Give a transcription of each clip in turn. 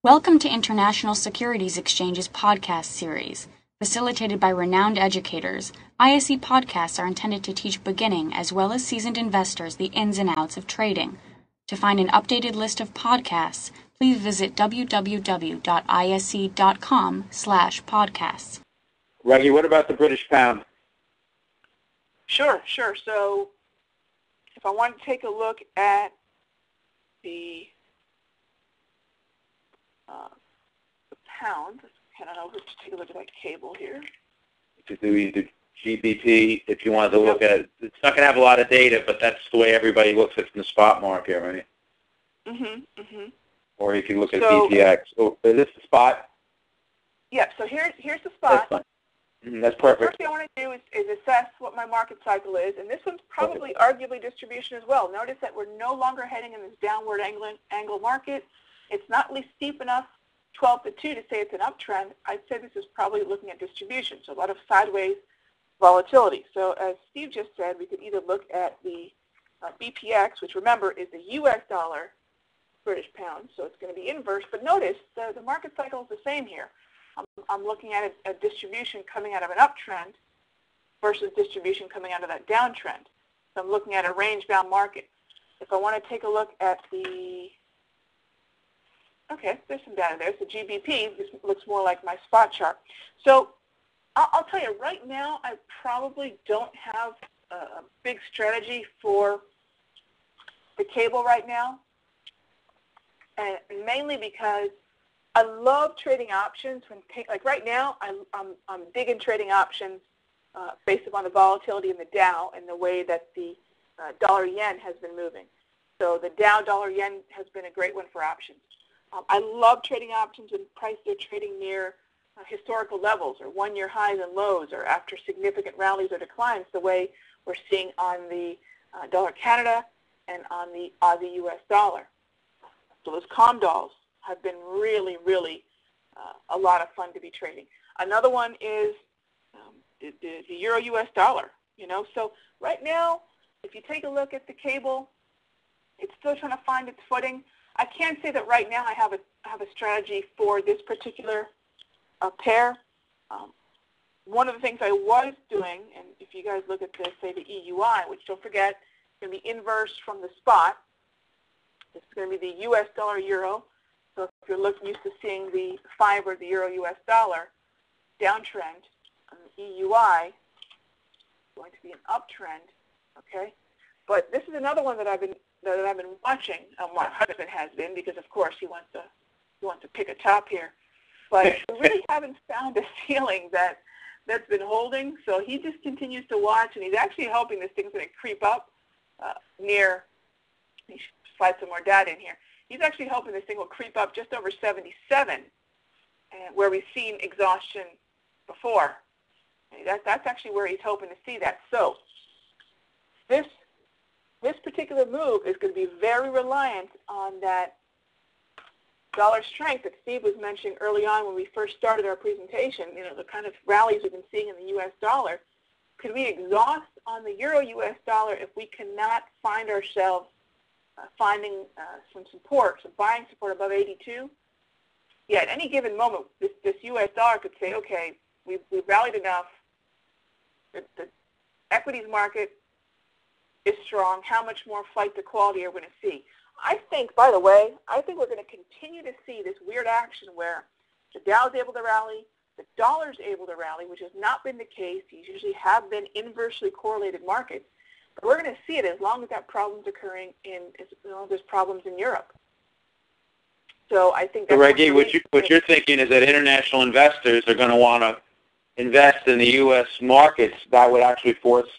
Welcome to International Securities Exchange's podcast series. Facilitated by renowned educators, ISE podcasts are intended to teach beginning as well as seasoned investors the ins and outs of trading. To find an updated list of podcasts, please visit www.ise.com/podcasts. Raghee, what about the British pound? Sure. So if I want to take a look at the pound, let's head on over to take a look at that cable here. To do either GBP, if you wanted to look at it. It's not going to have a lot of data, but that's the way everybody looks at it in the spot market, right? Or you can look at BTX. So is this the spot? Yeah, so here's the spot. That's perfect. The first thing I want to do is assess what my market cycle is, and this one's probably arguably distribution as well. Notice that we're no longer heading in this downward angle market. It's not at least steep enough, 12 to 2, to say it's an uptrend. I'd say this is probably looking at distribution, so a lot of sideways volatility. So as Steve just said, we could either look at the BPX, which remember is the U.S. dollar British pound, so it's going to be inverse. But notice the market cycle is the same here. I'm looking at a distribution coming out of an uptrend versus distribution coming out of that downtrend. So I'm looking at a range-bound market. If I want to take a look at the, okay, there's some data there. So GBP, this looks more like my spot chart. So I'll tell you, right now, I probably don't have a big strategy for the cable right now, and mainly because I love trading options. Like right now, I'm digging trading options based upon the volatility in the Dow and the way that the dollar-yen has been moving. So the Dow dollar-yen has been a great one for options. I love trading options when prices are trading near historical levels or one-year highs and lows or after significant rallies or declines, the way we're seeing on the dollar Canada and on the Aussie US dollar. So those COMDOLs have been really a lot of fun to be trading. Another one is the Euro US dollar. So right now, if you take a look at the cable, it's still trying to find its footing. I can't say that right now I have a strategy for this particular pair. One of the things I was doing, and if you guys look at the, say, the EUI, which don't forget, it's going to be inverse from the spot. It's going to be the US dollar euro. So if you're used to seeing the fiber, the euro US dollar downtrend on the EUI, it's going to be an uptrend. Okay, but this is another one that I've been watching. My husband has been, because of course he wants to pick a top here. But we really haven't found a ceiling that's been holding. So he just continues to watch, and he's actually hoping this thing's going to creep up near. Let me slide some more data in here. He's actually hoping this thing will creep up just over 77, where we've seen exhaustion before. That's actually where he's hoping to see that. So this particular move is going to be very reliant on that dollar strength that Steve was mentioning early on when we first started our presentation. The kind of rallies we've been seeing in the U.S. dollar. Could we exhaust on the euro U.S. dollar if we cannot find ourselves finding some support, some buying support above 82? Yeah, at any given moment, this U.S. dollar could say, okay, we've rallied enough. The equities market is strong. How much more flight to quality are we going to see? I think, by the way, we're going to continue to see this weird action where the Dow is able to rally, the dollar is able to rally, which has not been the case. These usually have been inversely correlated markets. But we're going to see it as long as that problem's occurring as long as there's problems in Europe. So I think that's Raghee, what you're thinking is that international investors are going to want to invest in the U.S. markets. That would actually force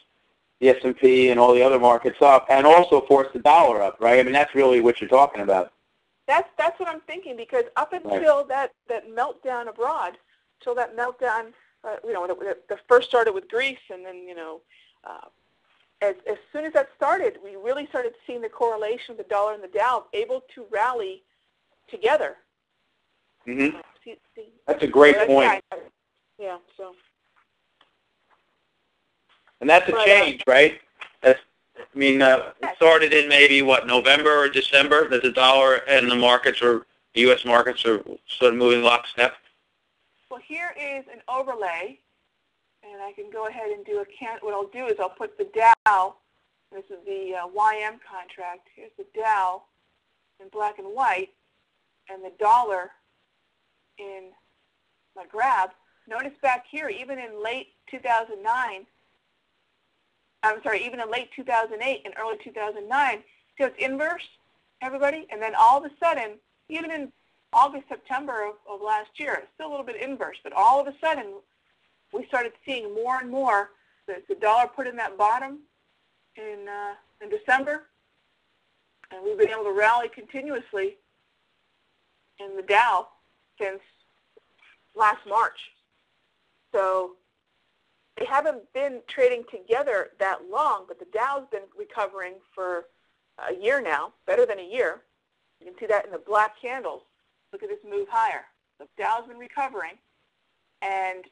the S&P and all the other markets up, and also force the dollar up, right? I mean, that's really what you're talking about. That's what I'm thinking, because up until that meltdown abroad, until that meltdown, the first started with Greece, and then as soon as that started, we really started seeing the correlation of the dollar and the Dow able to rally together. That's a great point. Yeah. So. And that's a change, right? It started in maybe, November or December, that the dollar and the markets were the U.S. markets are sort of moving lockstep? Well, here is an overlay, and I can go ahead and do what I'll do is I'll put the Dow, this is the YM contract, here's the Dow in black and white, and the dollar in my graph. Notice back here, even in late 2009, even in late 2008 and early 2009, see how it's inverse, everybody? And then all of a sudden, even in August, September of last year, it's still a little bit inverse, but all of a sudden, we started seeing more and more the dollar put in that bottom in December, and we've been able to rally continuously in the Dow since last March. So they haven't been trading together that long, but the Dow's been recovering for a year now, better than a year. You can see that in the black candles. Look at this move higher. The Dow's been recovering, and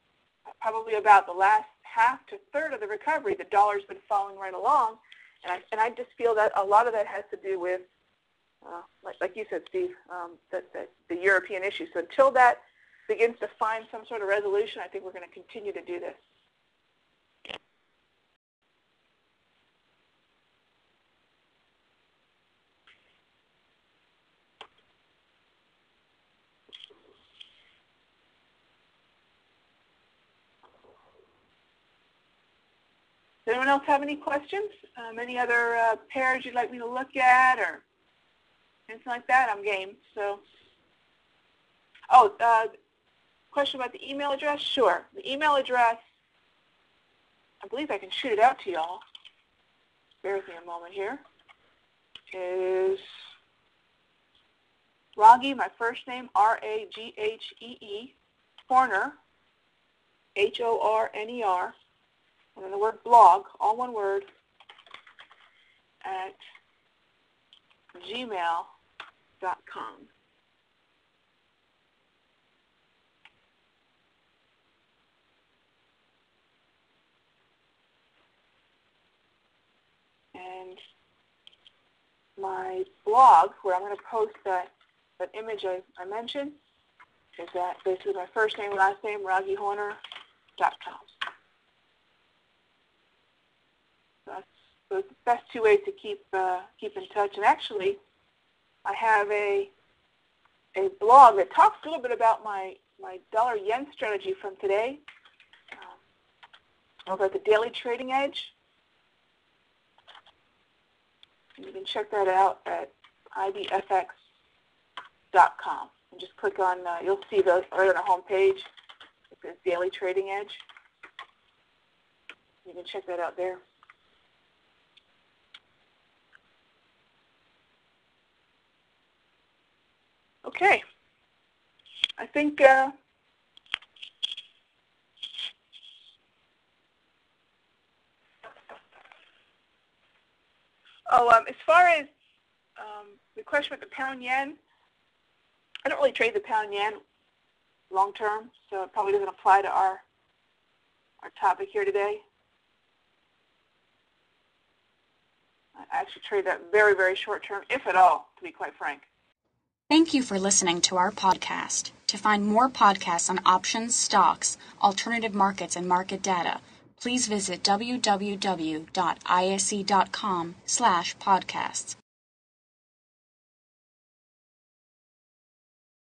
probably about the last half to third of the recovery, the dollar's been following right along, and I just feel that a lot of that has to do with, like you said, Steve, the European issue. So until that begins to find some sort of resolution, I think we're going to continue to do this. Does anyone else have any questions? Any other pairs you'd like me to look at or anything like that? I'm game. So, question about the email address? Sure. The email address, I believe I can shoot it out to y'all. Bear with me a moment here. Is Raghee, my first name, R-A-G-H-E-E, Horner, H-O-R-N-E-R, and then the word blog, all one word, at gmail.com. And my blog, where I'm going to post that image I mentioned, is that basically my first name, last name, RagheeHorner.com. So it's the best two ways to keep in touch. And actually, I have a blog that talks a little bit about my dollar-yen strategy from today over at the Daily Trading Edge. And you can check that out at ibfx.com. And just click on, you'll see those right on the home page. It says Daily Trading Edge. You can check that out there. Okay, I think as far as the question about the pound yen, I don't really trade the pound yen long term, so it probably doesn't apply to our topic here today. I actually trade that very, very short term, if at all, to be quite frank. Thank you for listening to our podcast. To find more podcasts on options, stocks, alternative markets, and market data, please visit www.ise.com/podcasts.